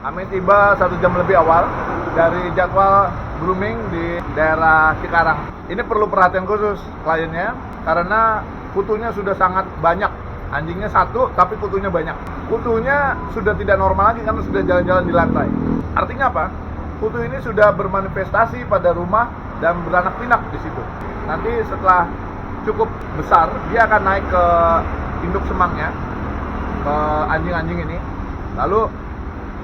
Kami tiba 1 jam lebih awal dari jadwal grooming di daerah Cikarang. Ini perlu perhatian khusus kliennya karena kutunya sudah sangat banyak. Anjingnya satu tapi kutunya banyak. Kutunya sudah tidak normal lagi karena sudah jalan-jalan di lantai. Artinya apa? Kutu ini sudah bermanifestasi pada rumah dan beranak pinak di situ. Nanti setelah cukup besar, dia akan naik ke induk semangnya, ke anjing-anjing ini. Lalu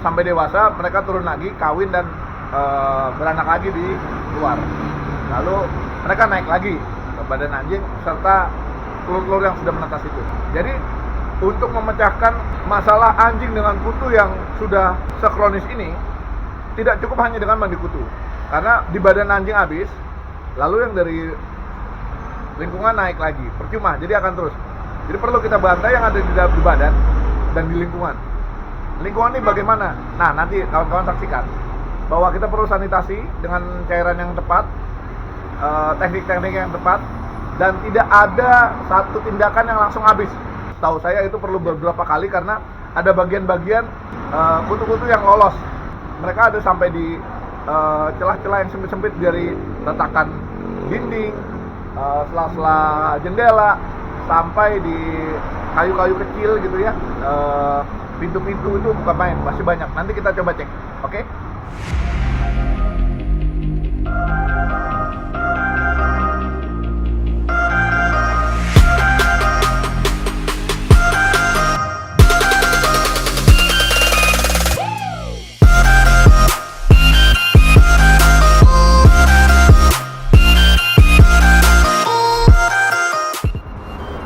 sampai dewasa mereka turun lagi, kawin dan beranak lagi di luar. Lalu mereka naik lagi ke badan anjing serta telur-telur yang sudah menetas itu. Jadi untuk memecahkan masalah anjing dengan kutu yang sudah sekronis ini, tidak cukup hanya dengan mandi kutu. Karena di badan anjing habis, lalu yang dari lingkungan naik lagi, percuma, jadi akan terus. Jadi perlu kita bantai yang ada di dalam badan dan di lingkungan. Lingkungan ini bagaimana? Nah, nanti kawan-kawan saksikan bahwa kita perlu sanitasi dengan cairan yang tepat, teknik-teknik yang tepat, dan tidak ada satu tindakan yang langsung habis. Setahu saya itu perlu beberapa kali karena ada bagian-bagian kutu-kutu yang lolos. Mereka ada sampai di celah-celah yang sempit-sempit dari retakan dinding, sela-sela jendela, sampai di kayu-kayu kecil gitu ya. Pintu-pintu itu bukan main, masih banyak. Nanti kita coba cek, oke?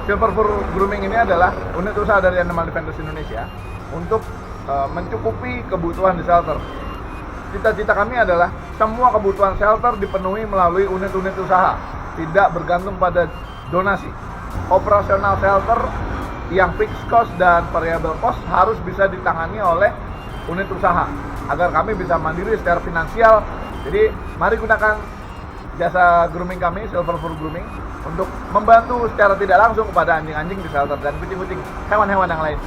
Silver Fur Grooming ini adalah unit usaha dari Animal Defenders Indonesia untuk mencukupi kebutuhan di shelter. Cita-cita kami adalah semua kebutuhan shelter dipenuhi melalui unit-unit usaha, tidak bergantung pada donasi. Operasional shelter yang fixed cost dan variable cost harus bisa ditangani oleh unit usaha agar kami bisa mandiri secara finansial. Jadi mari gunakan jasa grooming kami, Silver Fur Grooming, untuk membantu secara tidak langsung kepada anjing-anjing di shelter dan kucing-kucing hewan-hewan yang lain.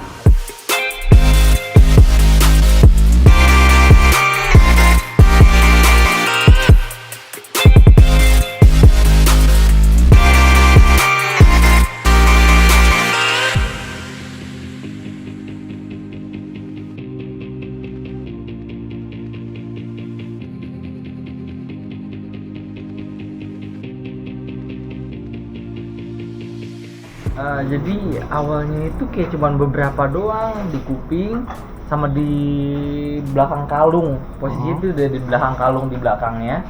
Jadi awalnya itu kayak cuman beberapa doang di kuping sama di belakang kalung. Posisi itu udah di belakang kalung di belakangnya.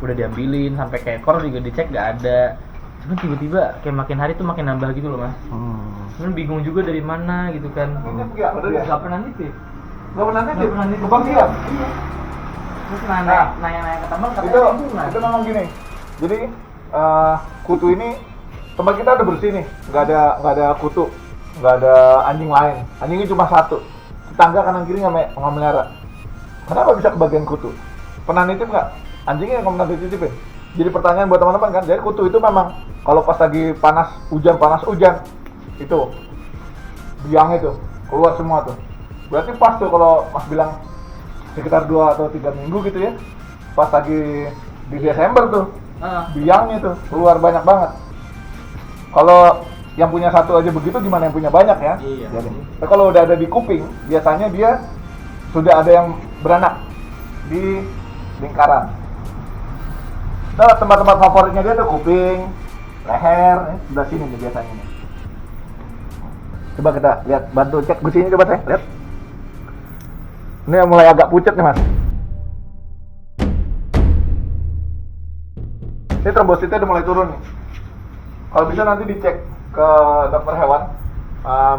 Udah diambilin sampai ke ekor juga dicek nggak ada. Cuman tiba-tiba kayak makin hari tuh makin nambah gitu loh mas. Cuman bingung juga dari mana gitu kan. Nggak pernah nitip. Nggak pernah nitip? Nggak pernah nitip. Bang Iya? Iya. Terus nanya ke teman katanya lingkungan. Itu memang gini. Jadi kutu ini tempat kita udah bersih nih, nggak ada kutu, nggak ada anjing lain. Anjingnya cuma satu. Tetangga kanan kiri nggak melihara. Kenapa bisa kebagian kutu? Pernah nitip nggak? Anjingnya nggak pernah dititipin. Jadi pertanyaan buat teman-teman kan. Jadi kutu itu memang kalau pas lagi panas hujan itu biang itu keluar semua tuh. Berarti pas tuh kalau Mas bilang sekitar 2 atau 3 minggu gitu ya. Pas lagi di Desember tuh biangnya tuh keluar banyak banget. Kalau yang punya satu aja begitu, gimana yang punya banyak ya? Iya. Jadi, kalau udah ada di kuping, biasanya dia sudah ada yang beranak di lingkaran. Nah, tempat-tempat favoritnya dia tuh kuping, leher, sebelah sini nih biasanya nih. Coba kita lihat, bantu cek gusinya coba teh, lihat. Ini yang mulai agak pucat nih mas. Ini trombositnya udah mulai turun nih. Kalau bisa nanti dicek ke dokter hewan,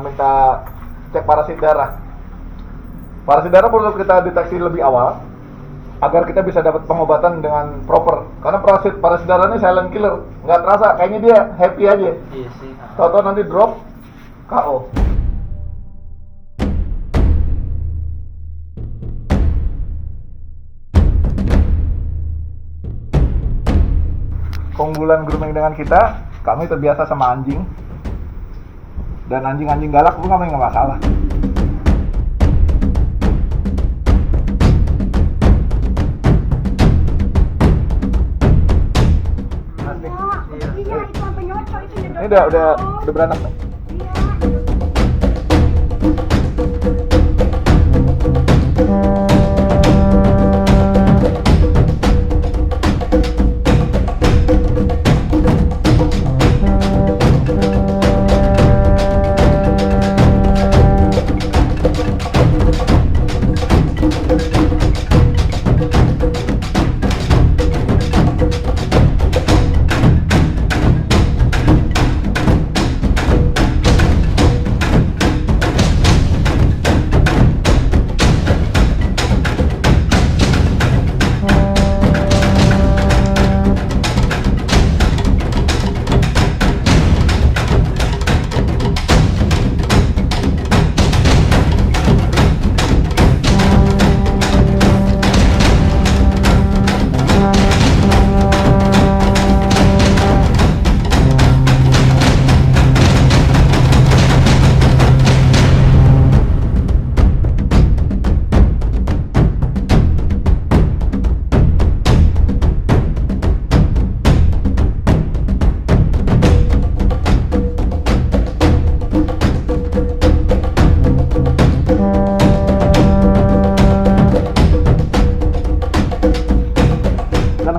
minta cek parasit darah. Parasit darah perlu kita deteksi lebih awal agar kita bisa dapat pengobatan dengan proper. Karena parasit darah ini silent killer, nggak terasa, kayaknya dia happy aja. Iya sih. Tahu-tahu nanti drop, KO. Keunggulan grooming dengan kita, kami terbiasa sama anjing, dan anjing-anjing galak pun kami nggak masalah. Ini udah beranak nih.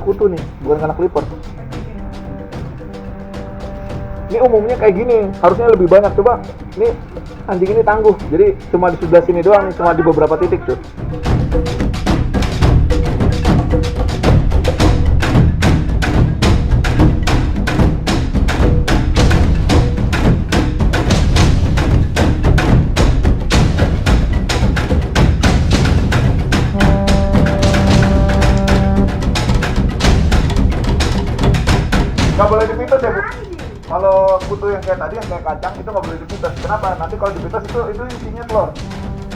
Kutu nih, bukan karena clipper. Ini umumnya kayak gini, harusnya lebih banyak. Coba, ini anjing ini tangguh, jadi cuma di sebelah sini doang, cuma di beberapa titik tuh. Nggak boleh dipites ya Bu? Kalau kutu yang kayak tadi, yang kayak kacang itu nggak boleh dipites. Kenapa? Nanti kalau dipites itu isinya telur.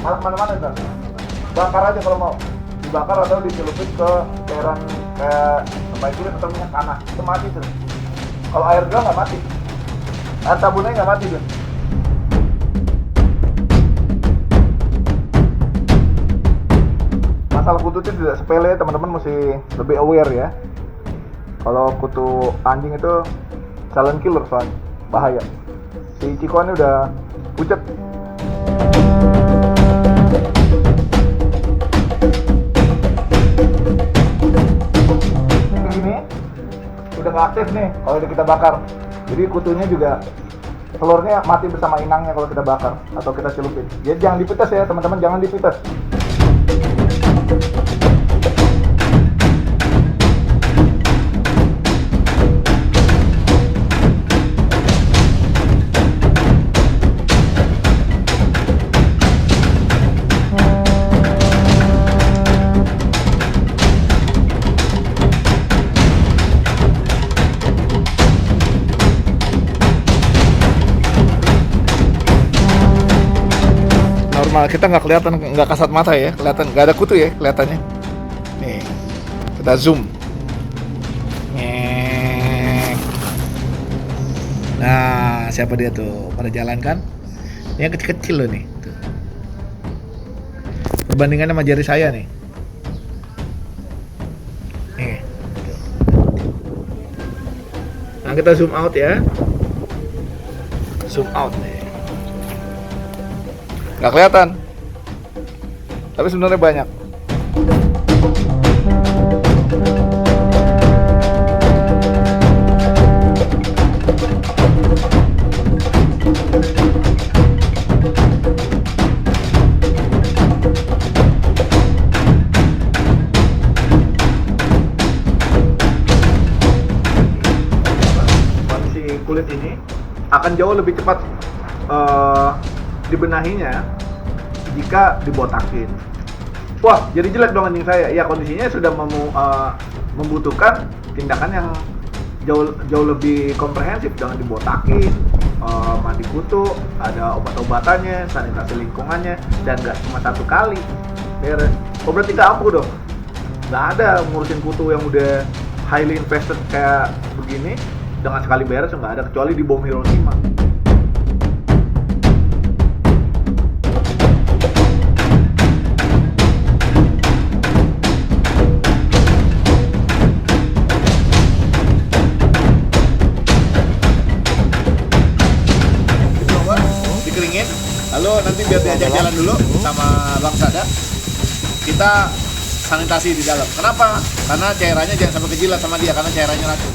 Malah mana-mana ntar. Bakar aja kalau mau. Dibakar atau dicelupin ke cairan kayak methylen atau minyak tanah. Itu mati tuh. Kalau air gel nggak mati. Air sabunnya nggak mati tuh. Masalah kutu itu tidak sepele, teman-teman mesti lebih aware ya. Kalau kutu anjing itu silent killer soalnya, bahaya. Si Ciko ini udah pucet. Begini, udah nggak aktif nih kalau kita bakar. Jadi kutunya juga, telurnya mati bersama inangnya kalau kita bakar atau kita celupin. Jadi jangan dipites ya teman-teman, jangan dipites. Normal, kita nggak kelihatan, nggak kasat mata ya, kelihatan nggak ada kutu ya kelihatannya. Nih, kita zoom. Nah, siapa dia tuh? Pada jalan kan? Yang kecil-kecil loh nih. Tuh. Perbandingannya sama jari saya nih. Nih. Nah, kita zoom out ya. Zoom out nih. Nggak kelihatan, tapi sebenarnya banyak. Kondisi kulit ini akan jauh lebih cepat dibenahinya jika dibotakin. Wah, jadi jelek dong anjing saya. Ya, kondisinya sudah membutuhkan tindakan yang jauh lebih komprehensif, dengan dibotakin, mandi kutu, ada obat-obatannya, sanitasi lingkungannya, dan nggak cuma satu kali beres. Oh, berarti nggak ampuh dong? Nggak ada ngurusin kutu yang udah highly invested kayak begini dengan sekali beres, nggak ada, kecuali di bom Hiroshima. biar diajak jalan dulu sama Bang Sada. Kita sanitasi di dalam. Kenapa? Karena cairannya jangan sampai kejilat sama dia karena cairannya racun.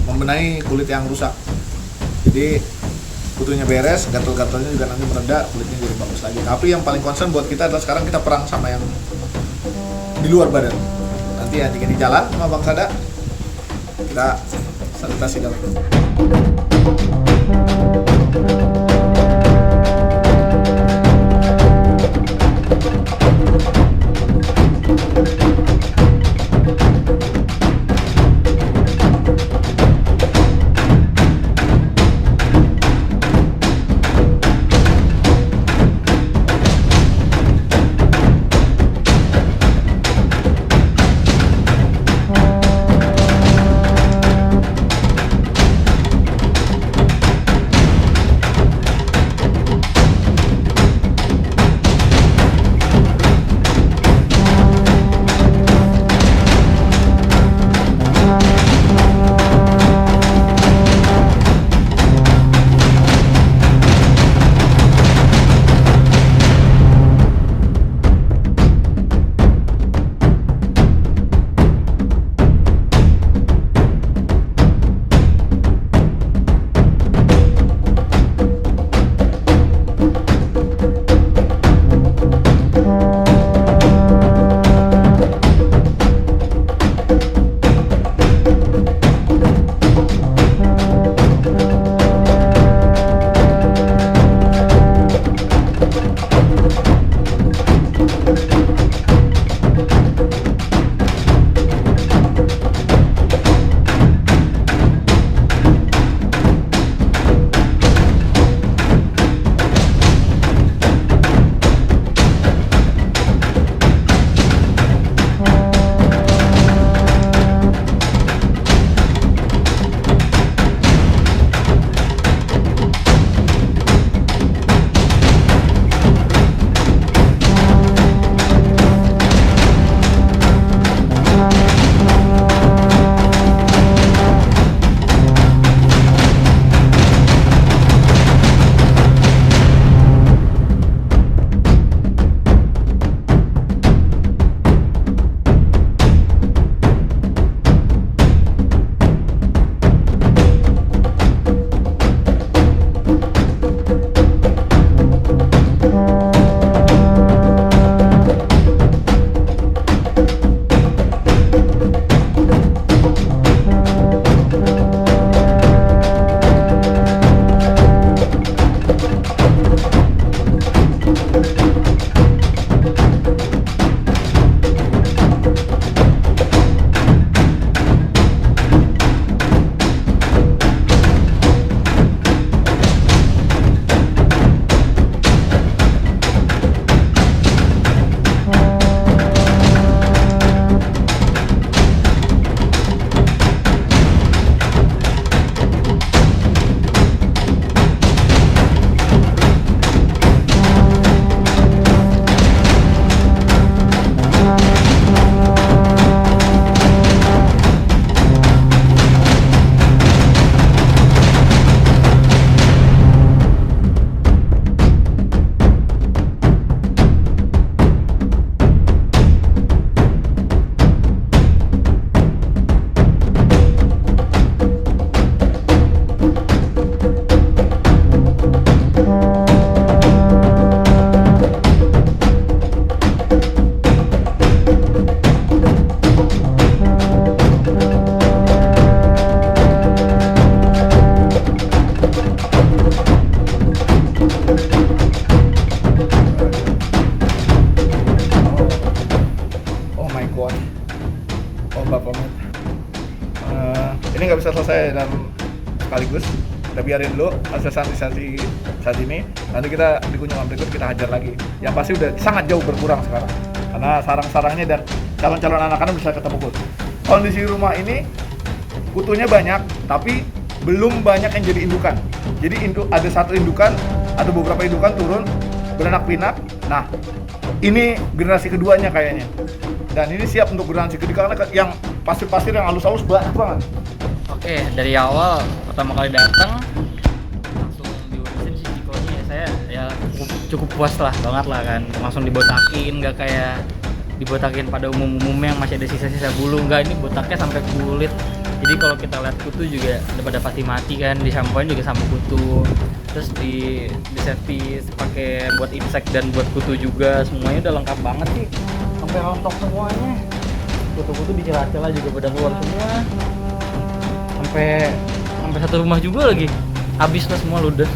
Membenahi kulit yang rusak, jadi kutunya beres, gatal-gatalnya juga nanti mereda, kulitnya jadi bagus lagi. Tapi yang paling concern buat kita adalah sekarang kita perang sama yang di luar badan. Nanti anjingnya di jalan sama Bang Sada, kita sanitasi dalam. Ini nggak bisa selesai dalam sekaligus. Kita biarin dulu hasil sanitasi saat ini. Nanti kita di kunjungan berikut kita hajar lagi. Yang pasti udah sangat jauh berkurang sekarang. Karena sarang-sarangnya dan calon-calon anak-anak bisa ketemu kutu. Kondisi rumah ini kutunya banyak, tapi belum banyak yang jadi indukan. Jadi ada satu indukan, ada beberapa indukan turun beranak pinak. Nah, ini generasi keduanya kayaknya. Dan ini siap untuk generasi ketiga karena yang pasir-pasir yang halus-halus banyak banget. Oke, dari awal pertama kali datang langsung diurusin si Cikonya ya, saya ya cukup puas lah banget lah kan. Langsung dibotakin, nggak kayak dibotakin pada umumnya yang masih ada sisa-sisa bulu. Nggak, ini botaknya sampai kulit. Jadi kalau kita lihat kutu juga daripada pasti mati kan, disampoin juga sama kutu. Terus di servis pakai buat insek dan buat kutu juga, semuanya udah lengkap banget sih. Sampai rontok semuanya. Kutu-kutu di celah-celah juga pada keluar semua. Sampai satu rumah juga lagi. Habis lah semua ludes.